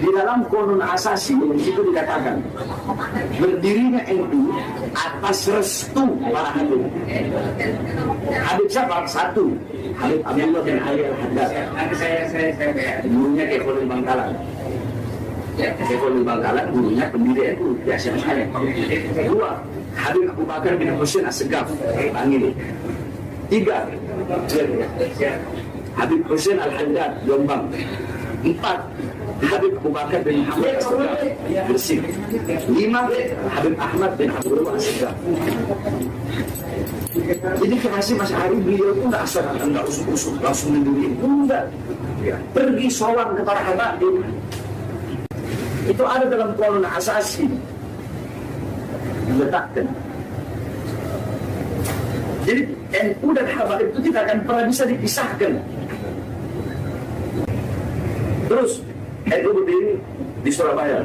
Di dalam Qonun Asasi itu dikatakan berdirinya NU atas restu para habib. Habib siapa? Satu, Habib Abdullah bin Ali Al-Haddad, gurunya Kefalul Bangkalan. Kefalul Bangkalan gurunya pendiri NU biasa saya. Dua, Habib Abu Bakar bin Husain As-Segaf Bangil. Tiga, Habib Husain Al-Haddad Jombang. Empat, Habib Abu Bakar bin Muhammad As-Segaf Gresik. Lima, Habib Ahmad bin Abdullah As-Segaf. Jadi kasih Mas Ari, beliau itu nggak asal, nggak usuk-usuk langsung mendiri, enggak. Pergi sowan ke para habaib. Itu ada dalam Qonun Asasi diletakkan. Jadi NU dan habaib itu tidak akan pernah bisa dipisahkan. Terus NU berdiri di Surabaya,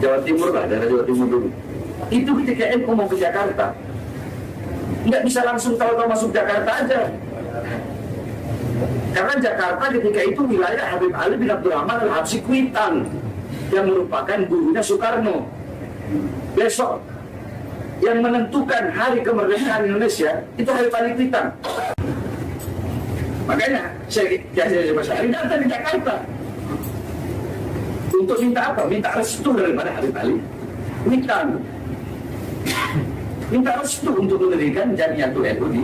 Jawa Timur lah, daerah Jawa Timur dulu. Itu ketika NU mau ke Jakarta, nggak bisa langsung tahu-tahu masuk Jakarta aja. Karena Jakarta ketika itu wilayah Habib Ali bin Abdurrahman Al-Habsyi Kuitang, yang merupakan gurunya Soekarno. Besok yang menentukan hari kemerdekaan Indonesia itu Habib Ali Kuitang. Makanya saya Mas Ari datang di Jakarta untuk minta apa? Minta restu daripada Habib Ali Kuitang. Minta restu untuk mendirikan Jamiatul NU di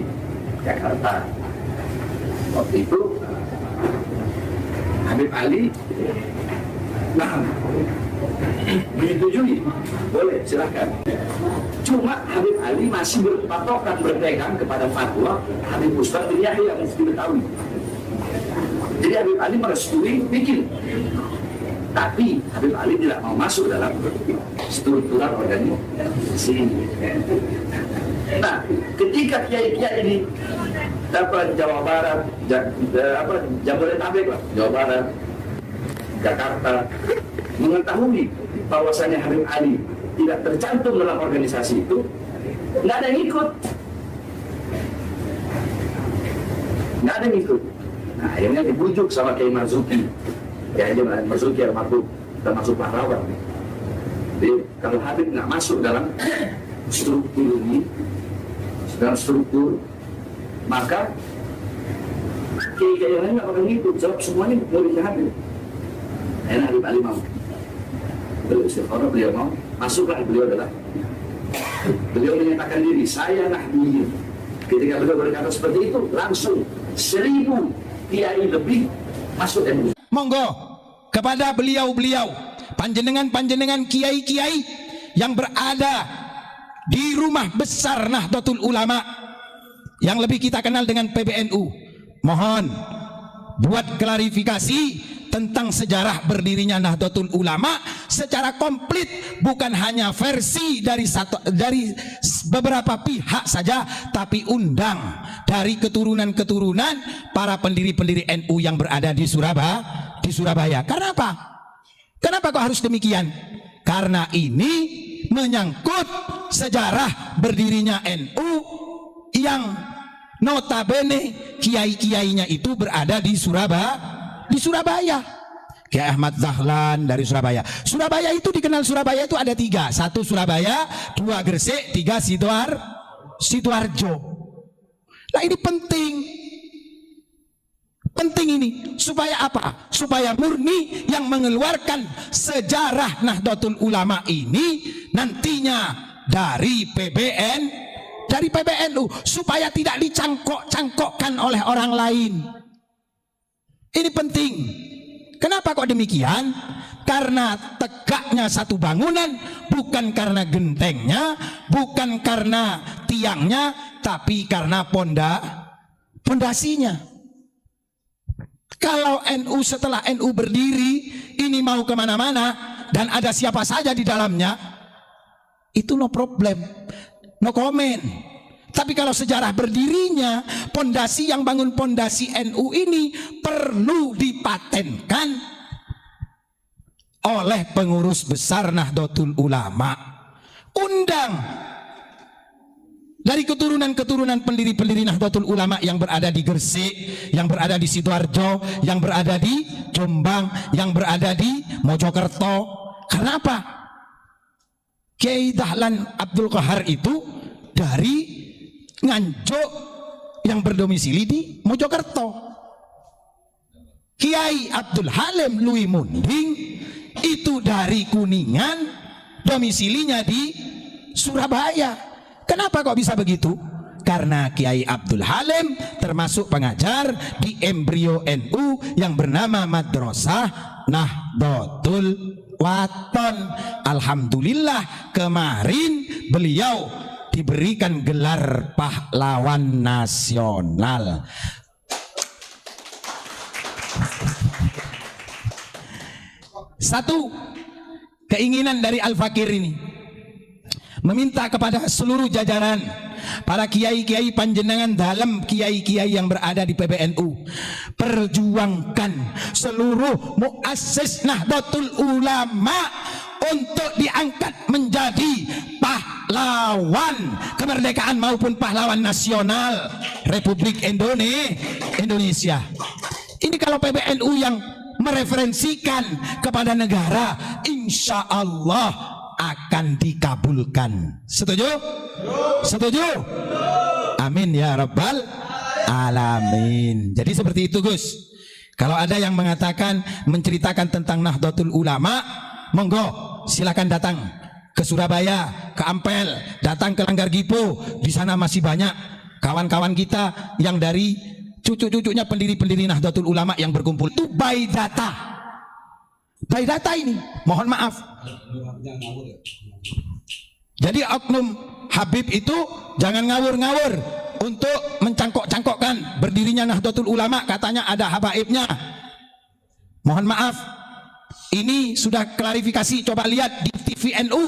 Jakarta. Waktu itu Habib Ali menyetujui, boleh silahkan. Cuma Habib Ali masih berpatokan, berpegang kepada fatwa Habib Ustaz bin Yahya Mufti Betawi. Jadi Habib Ali merestui bikin, tapi Habib Ali tidak mau masuk dalam struktural organisasi. Nah, ketika kiai-kiai ini dapat Jawa Barat, Jabodetabek lah, Jawa Barat, Jakarta, mengetahui bahwasannya Habib Ali tidak tercantum dalam organisasi itu, nggak ada yang ikut. Nggak ada yang ikut. Nah, akhirnya dibujuk sama Kiai Marzuki. Kiai Marzuki almarhum, termasuk pahlawan. Jadi kalau Habib nggak masuk dalam struktur ini, dalam struktur, maka kiai-kiai yang lain nggak akan ngikut. Sebab semuanya muridnya Habib. Akhirnya Habib Ali mau. Kalau beliau mau, masuklah beliau adalah. Beliau menyatakan diri, saya Nahdiyin. Ketika beliau berkata seperti itu, langsung 1000 kiai lebih masuk NU. Monggo kepada beliau-beliau, panjenengan-panjenengan kiai-kiai yang berada di rumah besar Nahdlatul Ulama, yang lebih kita kenal dengan PBNU, mohon buat klarifikasi tentang sejarah berdirinya Nahdlatul Ulama secara komplit, bukan hanya versi dari beberapa pihak saja, tapi undang dari keturunan-keturunan para pendiri-pendiri NU yang berada di Surabaya. Karena apa? Kenapa kok harus demikian? Karena ini menyangkut sejarah berdirinya NU yang notabene kiai-kiainya itu berada di Surabaya. Kiai Ahmad Dahlan dari Surabaya. Surabaya itu dikenal, Surabaya itu ada 3. 1 Surabaya, 2 Gresik, 3 Sidoarjo. Nah ini penting. Penting ini supaya apa? Supaya murni yang mengeluarkan sejarah Nahdlatul Ulama ini nantinya dari PBNU, supaya tidak dicangkok-cangkokkan oleh orang lain. Ini penting. Kenapa kok demikian? Karena tegaknya satu bangunan bukan karena gentengnya, bukan karena tiangnya, tapi karena pondasinya. Kalau NU setelah NU berdiri ini mau kemana-mana dan ada siapa saja di dalamnya, itu no problem, no comment. Tapi kalau sejarah berdirinya, pondasi yang bangun pondasi NU ini perlu dipatenkan oleh pengurus besar Nahdlatul Ulama. Undang dari keturunan-keturunan pendiri-pendiri Nahdlatul Ulama yang berada di Gresik, yang berada di Sidoarjo, yang berada di Jombang, yang berada di Mojokerto. Karena apa? Kiai Dahlan Abdul Qahar itu dari Nganjuk yang berdomisili di Mojokerto. Kiai Abdul Halim Lui Munding itu dari Kuningan, domisilinya di Surabaya. Kenapa kok bisa begitu? Karena Kiai Abdul Halim termasuk pengajar di embrio NU yang bernama Madrasah Nahdlatul Wathon. Alhamdulillah kemarin beliau diberikan gelar pahlawan nasional. Satu keinginan dari Al-Fakir ini meminta kepada seluruh jajaran para kiai-kiai panjenengan dalam kiai-kiai yang berada di PBNU, perjuangkan seluruh muassis Nahdlatul Ulama untuk diangkat menjadi pahlawan kemerdekaan maupun pahlawan nasional Republik Indonesia. Ini kalau PBNU yang mereferensikan kepada negara, insya Allah akan dikabulkan. Setuju? Setuju? Amin ya rabbal alamin. Jadi seperti itu Gus. Kalau ada yang mengatakan menceritakan tentang Nahdlatul Ulama, monggo silakan datang ke Surabaya, ke Ampel, datang ke Langgar Gipo. Di sana masih banyak kawan-kawan kita yang dari cucu-cucunya pendiri-pendiri Nahdlatul Ulama yang berkumpul. Itu by data. By data ini, mohon maaf. Jadi oknum Habib itu jangan ngawur-ngawur untuk mencangkok-cangkokkan berdirinya Nahdlatul Ulama, katanya ada habaibnya. Mohon maaf, ini sudah klarifikasi, coba lihat di TVNU.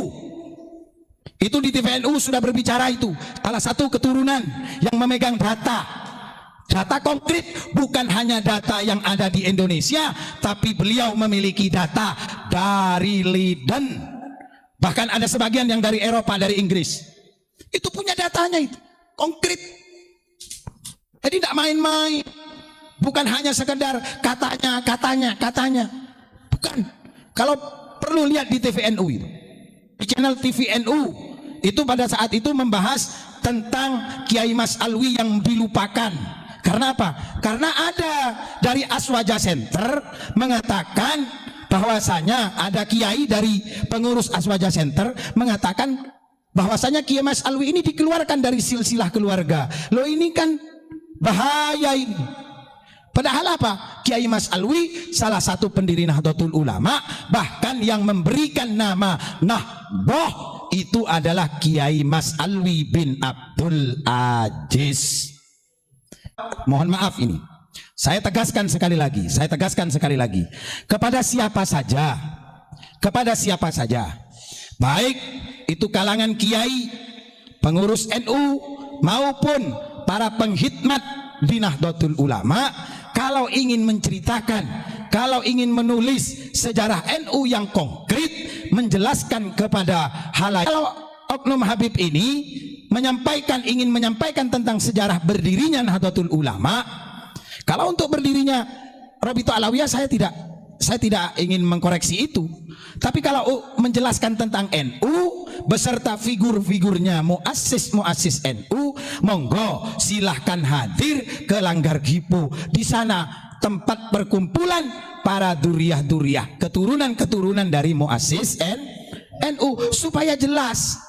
Itu di TVNU sudah berbicara itu. Salah satu keturunan yang memegang data. Data konkret, bukan hanya data yang ada di Indonesia, tapi beliau memiliki data dari Leiden. Bahkan ada sebagian yang dari Eropa, dari Inggris. Itu punya datanya itu, konkret. Jadi tidak main-main. Bukan hanya sekedar katanya. Bukan. Kalau perlu lihat di TVNU itu. Di channel TVNU itu pada saat itu membahas tentang Kiai Mas Alwi yang dilupakan. Karena apa? Karena ada dari Aswaja Center mengatakan bahwasanya ada kiai dari pengurus Aswaja Center mengatakan bahwasanya Kiai Mas Alwi ini dikeluarkan dari silsilah keluarga. Loh ini kan bahaya ini. Padahal apa? Kiai Mas Alwi salah satu pendiri Nahdlatul Ulama, bahkan yang memberikan nama Nahdoh itu adalah Kiai Mas Alwi bin Abdul Aziz. Mohon maaf ini, saya tegaskan sekali lagi, kepada siapa saja, baik itu kalangan kiai, pengurus NU maupun para penghidmat di Nahdlatul Ulama, kalau ingin menceritakan, kalau ingin menulis sejarah NU yang konkret, menjelaskan kepada halayak, kalau oknum Habib ini ingin menyampaikan tentang sejarah berdirinya Nahdlatul Ulama, kalau untuk berdirinya Rabithah Alawiyah saya tidak ingin mengkoreksi itu. Tapi kalau menjelaskan tentang NU beserta figur-figurnya muassis NU, monggo silahkan hadir ke Langgar Gipo. Di sana tempat perkumpulan para duriyah-duriyah, keturunan-keturunan dari muassis NU, supaya jelas